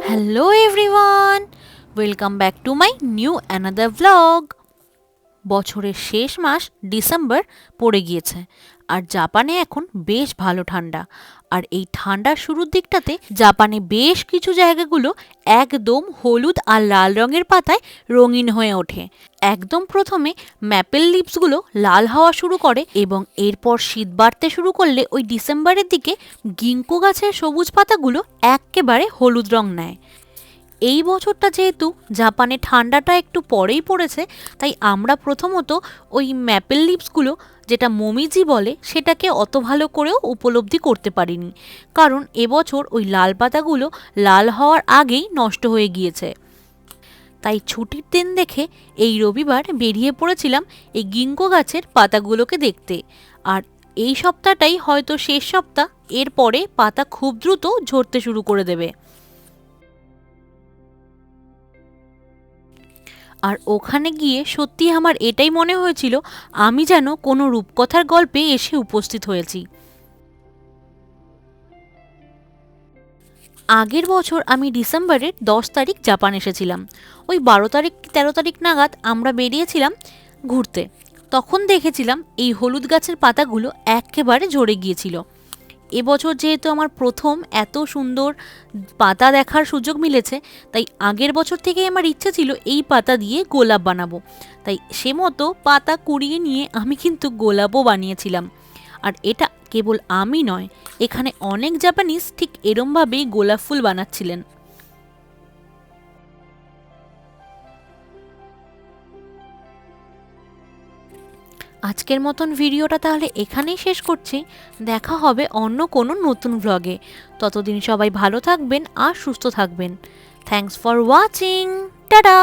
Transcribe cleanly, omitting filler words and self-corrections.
Hello everyone, welcome back to my new another vlog. বছরের শেষ মাস December পড়ে গিয়েছে আর জাপানে এখন বেশ ভালো ঠান্ডা। আর এই ঠান্ডার শুরুর দিকটাতে জাপানে বেশ কিছু জায়গাগুলো একদম হলুদ আর লাল রঙের পাতায় রঙিন হয়ে ওঠে। একদম প্রথমে ম্যাপেল লিভসগুলো লাল হওয়া শুরু করে এবং এরপর শীত বাড়তে শুরু করলে ওই ডিসেম্বরের দিকে গিঙ্কো গাছের সবুজ পাতাগুলো এক্কেবারে হলুদ রং নেয়। এই বছরটা যেহেতু জাপানে ঠান্ডাটা একটু পরেই পড়েছে, তাই আমরা প্রথমত ওই ম্যাপেল লিভসগুলো, যেটা মোমিজি বলে, সেটাকে অত ভালো করেও উপলব্ধি করতে পারিনি, কারণ এবছর ওই লাল পাতাগুলো লাল হওয়ার আগেই নষ্ট হয়ে গিয়েছে। তাই ছুটির দিন দেখে এই রবিবার বেরিয়ে পড়েছিলাম এই গিঙ্কো গাছের পাতাগুলোকে দেখতে। আর এই সপ্তাহটাই হয়তো শেষ সপ্তাহ, এরপরে পাতা খুব দ্রুত ঝরতে শুরু করে দেবে। আর ওখানে গিয়ে সত্যি আমার এটাই মনে হয়েছিল আমি যেন কোনো রূপকথার গল্পে এসে উপস্থিত হয়েছি। আগের বছর আমি ডিসেম্বরের 10 তারিখ জাপান এসেছিলাম। ওই 12 তারিখ 13 তারিখ নাগাদ আমরা বেরিয়েছিলাম ঘুরতে। তখন দেখেছিলাম এই হলুদ গাছের পাতাগুলো একেবারে ঝরে গিয়েছিল। এবছর যেহেতু আমার প্রথম এত সুন্দর পাতা দেখার সুযোগ মিলেছে, তাই আগের বছর থেকেই আমার ইচ্ছে ছিল এই পাতা দিয়ে গোলাপ বানাবো। তাই সে মতো পাতা কুড়িয়ে নিয়ে আমি কিন্তু গোলাপও বানিয়েছিলাম। আর এটা কেবল আমি নয়, এখানে অনেক জাপানিজ ঠিক এরমভাবেই গোলাপ ফুল বানাচ্ছিলেন। আজকের মতন ভিডিওটা তাহলে এখানেই শেষ করছি। দেখা হবে অন্য কোনো নতুন ভ্লগে। ততদিন সবাই ভালো থাকবেন আর সুস্থ থাকবেন। Thanks for watching. টাটা।